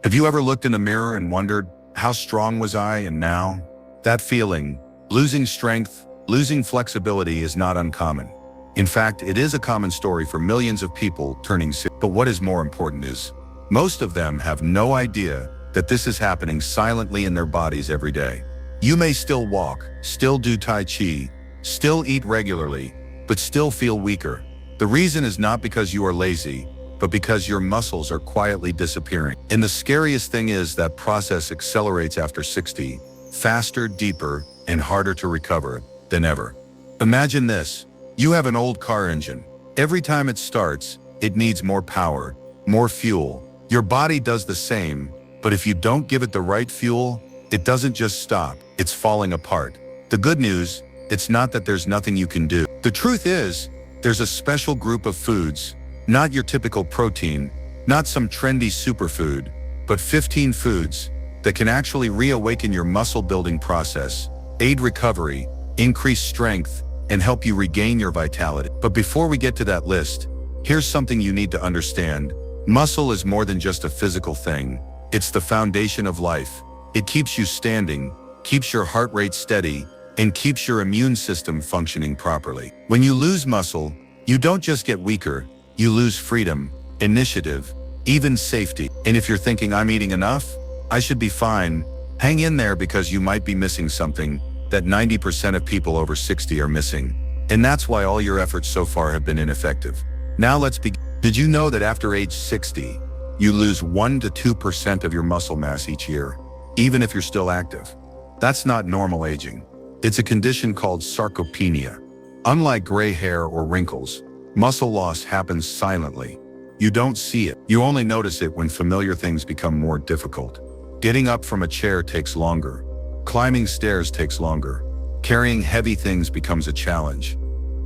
Have you ever looked in the mirror and wondered, how strong was I and now? That feeling, losing strength, losing flexibility, is not uncommon. In fact, it is a common story for millions of people turning 60. But what is more important is, most of them have no idea that this is happening silently in their bodies every day. You may still walk, still do Tai Chi, still eat regularly, but still feel weaker. The reason is not because you are lazy, but because your muscles are quietly disappearing. And the scariest thing is that process accelerates after 60, faster, deeper, and harder to recover than ever. Imagine this. You have an old car engine. Every time it starts, it needs more power, more fuel. Your body does the same, but if you don't give it the right fuel, it doesn't just stop, it's falling apart. The good news, it's not that there's nothing you can do. The truth is, there's a special group of foods, not your typical protein, not some trendy superfood, but 15 foods that can actually reawaken your muscle-building process, aid recovery, increase strength, and help you regain your vitality. But before we get to that list, here's something you need to understand. Muscle is more than just a physical thing. It's the foundation of life. It keeps you standing, keeps your heart rate steady, and keeps your immune system functioning properly. When you lose muscle, you don't just get weaker, you lose freedom, initiative, even safety. And if you're thinking, I'm eating enough, I should be fine, hang in there, because you might be missing something that 90% of people over 60 are missing. And that's why all your efforts so far have been ineffective. Now let's begin. Did you know that after age 60, you lose 1 to 2% of your muscle mass each year, even if you're still active? That's not normal aging. It's a condition called sarcopenia. Unlike gray hair or wrinkles, muscle loss happens silently. You don't see it. You only notice it when familiar things become more difficult. Getting up from a chair takes longer. Climbing stairs takes longer. Carrying heavy things becomes a challenge.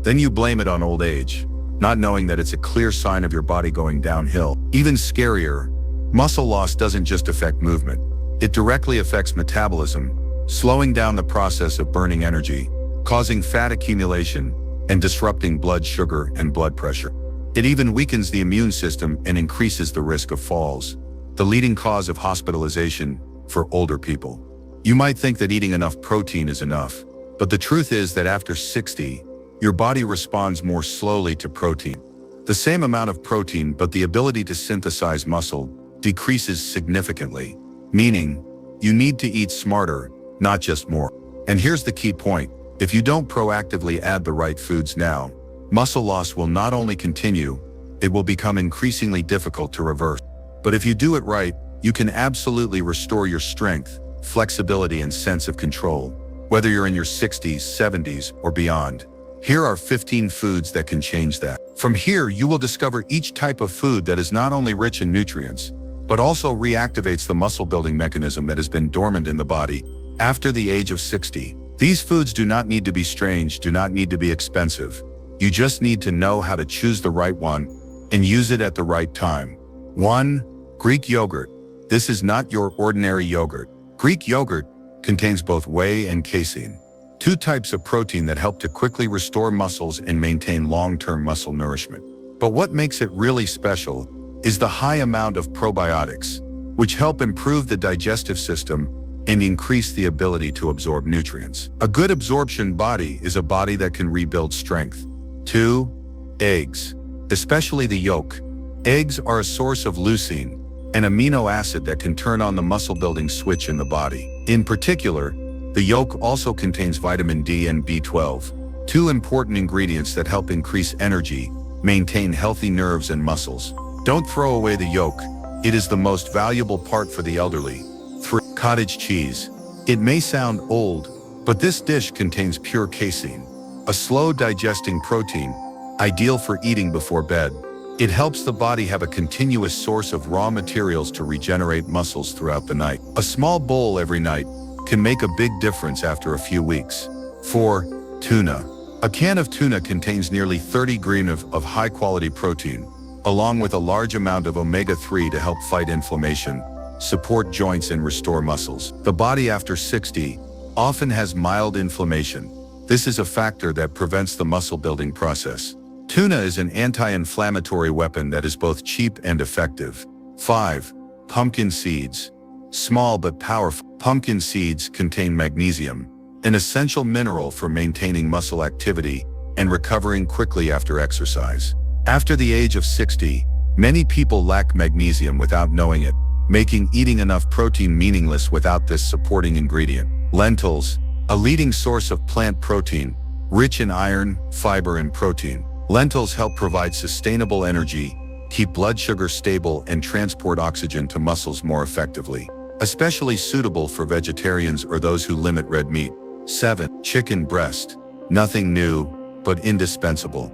Then you blame it on old age, not knowing that it's a clear sign of your body going downhill. Even scarier, muscle loss doesn't just affect movement. It directly affects metabolism, slowing down the process of burning energy, causing fat accumulation, and disrupting blood sugar and blood pressure. It even weakens the immune system and increases the risk of falls, the leading cause of hospitalization for older people. You might think that eating enough protein is enough, but the truth is that after 60, your body responds more slowly to protein. The same amount of protein, but the ability to synthesize muscle decreases significantly, meaning you need to eat smarter, not just more. And here's the key point. If you don't proactively add the right foods now, muscle loss will not only continue, it will become increasingly difficult to reverse. But if you do it right, you can absolutely restore your strength, flexibility, and sense of control, whether you're in your 60s, 70s, or beyond. Here are 15 foods that can change that. From here, you will discover each type of food that is not only rich in nutrients, but also reactivates the muscle-building mechanism that has been dormant in the body after the age of 60. These foods do not need to be strange, do not need to be expensive. You just need to know how to choose the right one and use it at the right time. 1. Greek yogurt. This is not your ordinary yogurt. Greek yogurt contains both whey and casein, two types of protein that help to quickly restore muscles and maintain long-term muscle nourishment. But what makes it really special is the high amount of probiotics, which help improve the digestive system and increase the ability to absorb nutrients. A good absorption body is a body that can rebuild strength. 2. Eggs, especially the yolk. Eggs are a source of leucine, an amino acid that can turn on the muscle-building switch in the body. In particular, the yolk also contains vitamin D and B12, two important ingredients that help increase energy, maintain healthy nerves and muscles. Don't throw away the yolk. It is the most valuable part for the elderly. 3. Cottage cheese. It may sound old, but this dish contains pure casein, a slow-digesting protein, ideal for eating before bed. It helps the body have a continuous source of raw materials to regenerate muscles throughout the night. A small bowl every night can make a big difference after a few weeks. 4. Tuna. A can of tuna contains nearly 30 grams of high-quality protein, along with a large amount of omega-3 to help fight inflammation, support joints, and restore muscles. The body after 60 often has mild inflammation. This is a factor that prevents the muscle-building process. Tuna is an anti-inflammatory weapon that is both cheap and effective. 5. Pumpkin seeds. Small but powerful. Pumpkin seeds contain magnesium, an essential mineral for maintaining muscle activity and recovering quickly after exercise. After the age of 60, many people lack magnesium without knowing it, making eating enough protein meaningless without this supporting ingredient. Lentils, a leading source of plant protein, rich in iron, fiber, and protein. Lentils help provide sustainable energy, keep blood sugar stable, and transport oxygen to muscles more effectively. Especially suitable for vegetarians or those who limit red meat. 7. Chicken breast. Nothing new, but indispensable.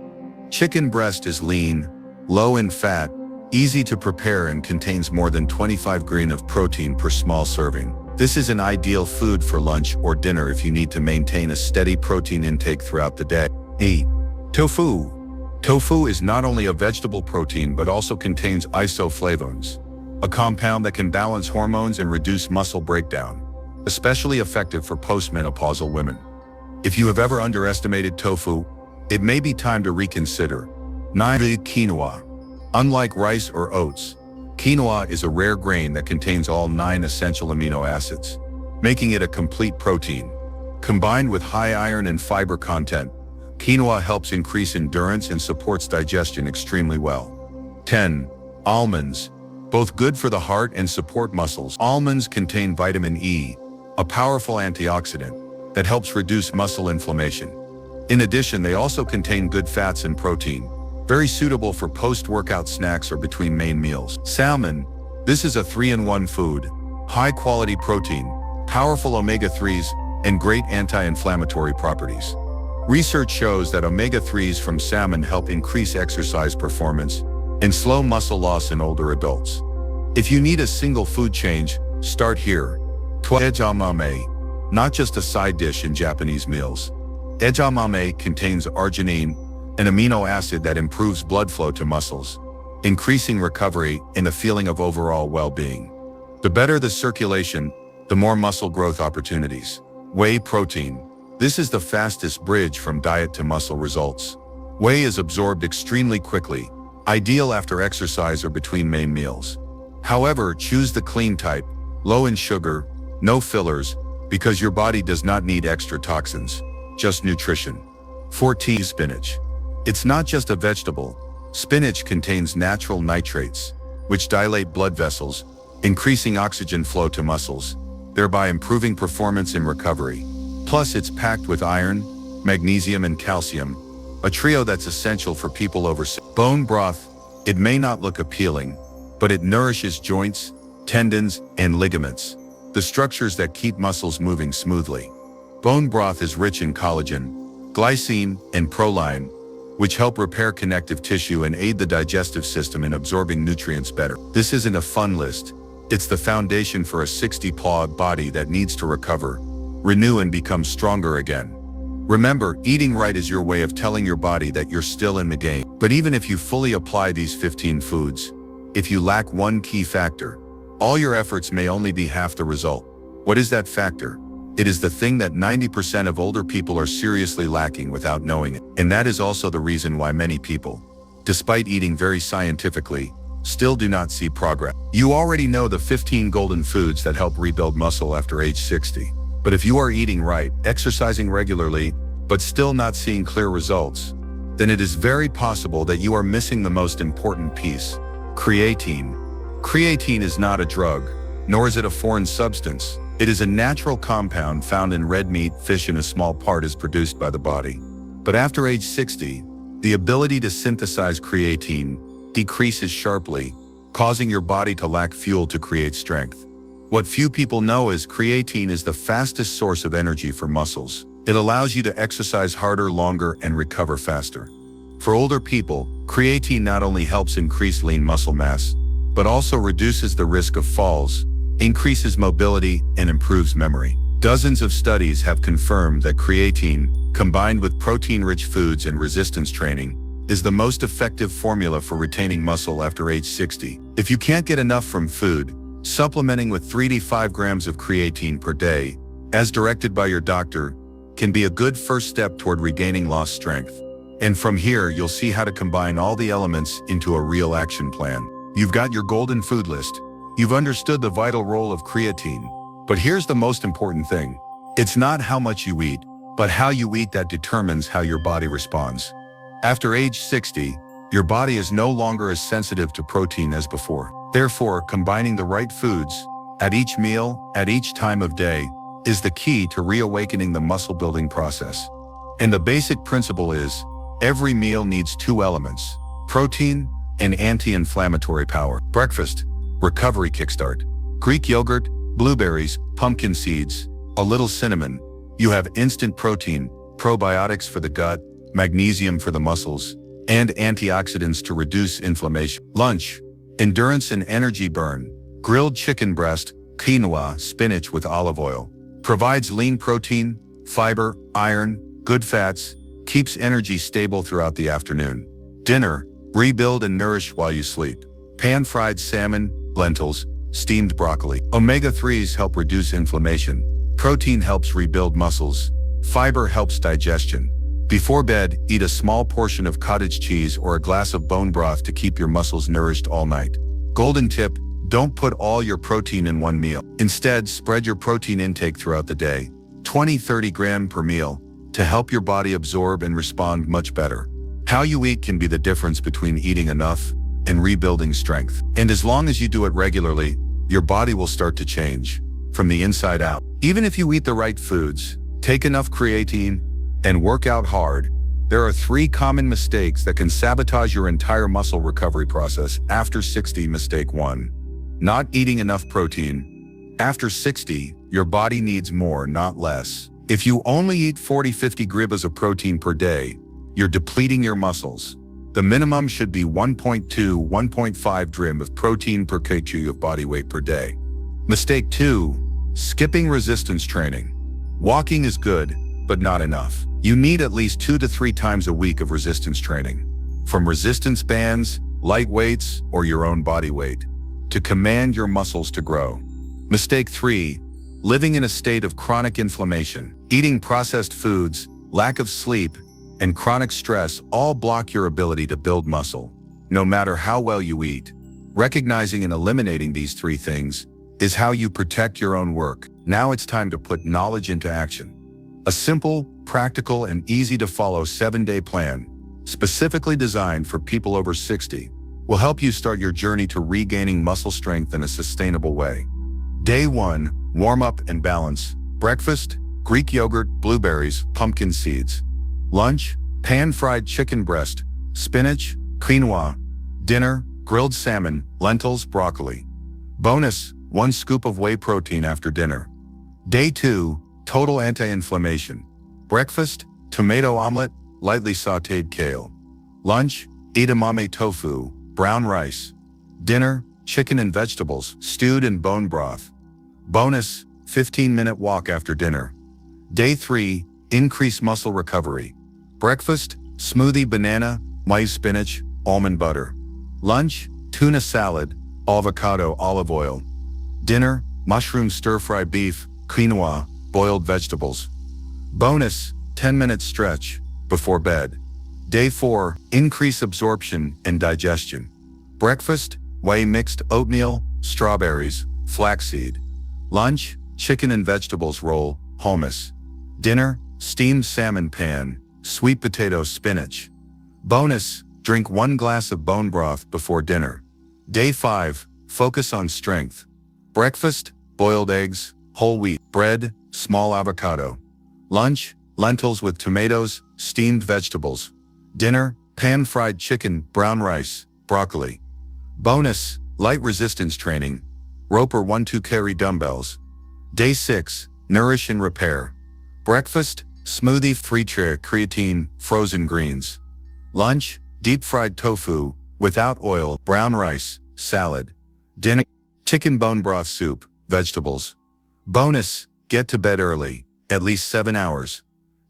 Chicken breast is lean, low in fat, easy to prepare, and contains more than 25 grams of protein per small serving. This is an ideal food for lunch or dinner if you need to maintain a steady protein intake throughout the day. 8. Tofu. Tofu is not only a vegetable protein but also contains isoflavones, a compound that can balance hormones and reduce muscle breakdown, especially effective for postmenopausal women. If you have ever underestimated tofu, it may be time to reconsider. 9. Quinoa. Unlike rice or oats, quinoa is a rare grain that contains all 9 essential amino acids, making it a complete protein. Combined with high iron and fiber content, quinoa helps increase endurance and supports digestion extremely well. 10. Almonds. Both good for the heart and support muscles. Almonds contain vitamin E, a powerful antioxidant that helps reduce muscle inflammation. In addition, they also contain good fats and protein, very suitable for post-workout snacks or between main meals. Salmon. This is a 3-in-1 food, high-quality protein, powerful omega-3s, and great anti-inflammatory properties. Research shows that omega-3s from salmon help increase exercise performance and slow muscle loss in older adults. If you need a single food change, start here. 12. Edamame. Not just a side dish in Japanese meals. Edamame contains arginine, an amino acid that improves blood flow to muscles, increasing recovery and a feeling of overall well-being. The better the circulation, the more muscle growth opportunities. Whey protein. This is the fastest bridge from diet to muscle results. Whey is absorbed extremely quickly, ideal after exercise or between main meals. However, choose the clean type, low in sugar, no fillers, because your body does not need extra toxins, just nutrition. 14. Spinach. It's not just a vegetable. Spinach contains natural nitrates, which dilate blood vessels, increasing oxygen flow to muscles, thereby improving performance and recovery. Plus, it's packed with iron, magnesium, and calcium, a trio that's essential for people over 60. Bone broth. It may not look appealing, but it nourishes joints, tendons, and ligaments, the structures that keep muscles moving smoothly. Bone broth is rich in collagen, glycine, and proline, which help repair connective tissue and aid the digestive system in absorbing nutrients better. This isn't a fun list. It's the foundation for a 60-pound body that needs to recover, renew, and become stronger again. Remember, eating right is your way of telling your body that you're still in the game. But even if you fully apply these 15 foods, if you lack one key factor, all your efforts may only be half the result. What is that factor? It is the thing that 90% of older people are seriously lacking without knowing it. And that is also the reason why many people, despite eating very scientifically, still do not see progress. You already know the 15 golden foods that help rebuild muscle after age 60. But if you are eating right, exercising regularly, but still not seeing clear results, then it is very possible that you are missing the most important piece: creatine. Creatine is not a drug, nor is it a foreign substance. It is a natural compound found in red meat, fish, and a small part is produced by the body. But after age 60, the ability to synthesize creatine decreases sharply, causing your body to lack fuel to create strength. What few people know is creatine is the fastest source of energy for muscles. It allows you to exercise harder, longer, and recover faster. For older people, creatine not only helps increase lean muscle mass, but also reduces the risk of falls, increases mobility, and improves memory. Dozens of studies have confirmed that creatine, combined with protein-rich foods and resistance training, is the most effective formula for retaining muscle after age 60. If you can't get enough from food, supplementing with 3 to 5 grams of creatine per day, as directed by your doctor, can be a good first step toward regaining lost strength. And from here, you'll see how to combine all the elements into a real action plan. You've got your golden food list. You've understood the vital role of creatine. But here's the most important thing. It's not how much you eat, but how you eat that determines how your body responds. After age 60, your body is no longer as sensitive to protein as before. Therefore, combining the right foods at each meal, at each time of day, is the key to reawakening the muscle-building process. And the basic principle is, every meal needs two elements: protein and anti-inflammatory power. Breakfast, recovery kickstart. Greek yogurt, blueberries, pumpkin seeds, a little cinnamon. You have instant protein, probiotics for the gut, magnesium for the muscles, and antioxidants to reduce inflammation. Lunch, endurance and energy burn. Grilled chicken breast, quinoa, spinach with olive oil. Provides lean protein, fiber, iron, good fats, keeps energy stable throughout the afternoon. Dinner, rebuild and nourish while you sleep. Pan-fried salmon, lentils, steamed broccoli. Omega-3s help reduce inflammation. Protein helps rebuild muscles. Fiber helps digestion. Before bed, eat a small portion of cottage cheese or a glass of bone broth to keep your muscles nourished all night. Golden tip, don't put all your protein in one meal. Instead, spread your protein intake throughout the day, 20-30 grams per meal, to help your body absorb and respond much better. How you eat can be the difference between eating enough and rebuilding strength. And as long as you do it regularly, your body will start to change from the inside out. Even if you eat the right foods, take enough creatine, and work out hard, there are 3 common mistakes that can sabotage your entire muscle recovery process after 60. Mistake 1. Not eating enough protein. After 60, your body needs more, not less. If you only eat 40-50 grams of protein per day, you're depleting your muscles. The minimum should be 1.2-1.5 grams of protein per kg of body weight per day. Mistake 2. Skipping resistance training. Walking is good, but not enough. You need at least 2 to 3 times a week of resistance training. From resistance bands, light weights, or your own body weight, to command your muscles to grow. Mistake 3. Living in a state of chronic inflammation. Eating processed foods, lack of sleep, and chronic stress all block your ability to build muscle, no matter how well you eat. Recognizing and eliminating these 3 things is how you protect your own work. Now it's time to put knowledge into action. A simple, practical, and easy-to-follow 7-day plan, specifically designed for people over 60, will help you start your journey to regaining muscle strength in a sustainable way. Day 1, warm up and balance. Breakfast, Greek yogurt, blueberries, pumpkin seeds. Lunch, pan-fried chicken breast, spinach, quinoa. Dinner, grilled salmon, lentils, broccoli. Bonus, 1 scoop of whey protein after dinner. Day 2, total anti-inflammation. Breakfast, tomato omelet, lightly sautéed kale. Lunch, edamame tofu, brown rice. Dinner, chicken and vegetables, stewed in bone broth. Bonus, 15-minute walk after dinner. Day 3, increase muscle recovery. Breakfast, smoothie banana, maize spinach, almond butter. Lunch, tuna salad, avocado olive oil. Dinner, mushroom stir-fry beef, quinoa, boiled vegetables. Bonus, 10-minute stretch before bed. Day 4, increase absorption and digestion. Breakfast, whey mixed oatmeal, strawberries, flaxseed. Lunch, chicken and vegetables roll, hummus. Dinner, steamed salmon pan, sweet potato spinach. Bonus, drink 1 glass of bone broth before dinner. Day 5, focus on strength. Breakfast, boiled eggs, whole wheat bread, small avocado. Lunch, lentils with tomatoes, steamed vegetables. Dinner, pan-fried chicken, brown rice, broccoli. Bonus, light resistance training, rope or 1-2 carry dumbbells. Day 6, nourish and repair. Breakfast, smoothie, free creatine, frozen greens. Lunch, deep-fried tofu, without oil, brown rice, salad. Dinner, chicken bone broth soup, vegetables. Bonus, get to bed early, at least 7 hours.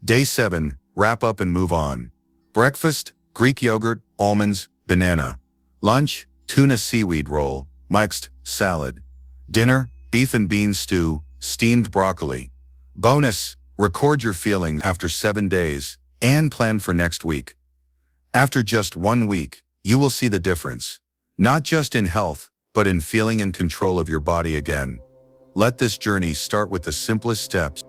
Day 7, wrap up and move on. Breakfast, Greek yogurt, almonds, banana. Lunch, tuna seaweed roll, mixed, salad. Dinner, beef and bean stew, steamed broccoli. Bonus, record your feelings after 7 days and plan for next week. After just 1 week, you will see the difference, not just in health, but in feeling in control of your body again. Let this journey start with the simplest steps.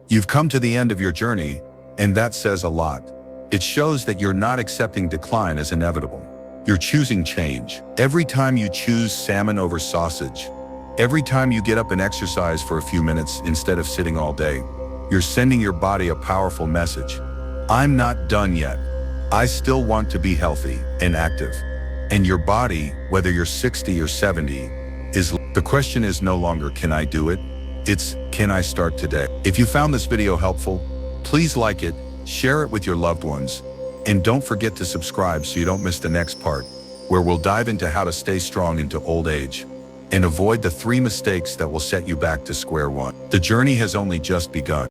You've come to the end of your journey, and that says a lot. It shows that you're not accepting decline as inevitable. You're choosing change. Every time you choose salmon over sausage, every time you get up and exercise for a few minutes instead of sitting all day, you're sending your body a powerful message. I'm not done yet. I still want to be healthy and active. And your body, whether you're 60 or 70, the question is no longer, can I do it? It's, can I start today? If you found this video helpful, please like it, share it with your loved ones, and don't forget to subscribe so you don't miss the next part, where we'll dive into how to stay strong into old age and avoid the 3 mistakes that will set you back to square one. The journey has only just begun.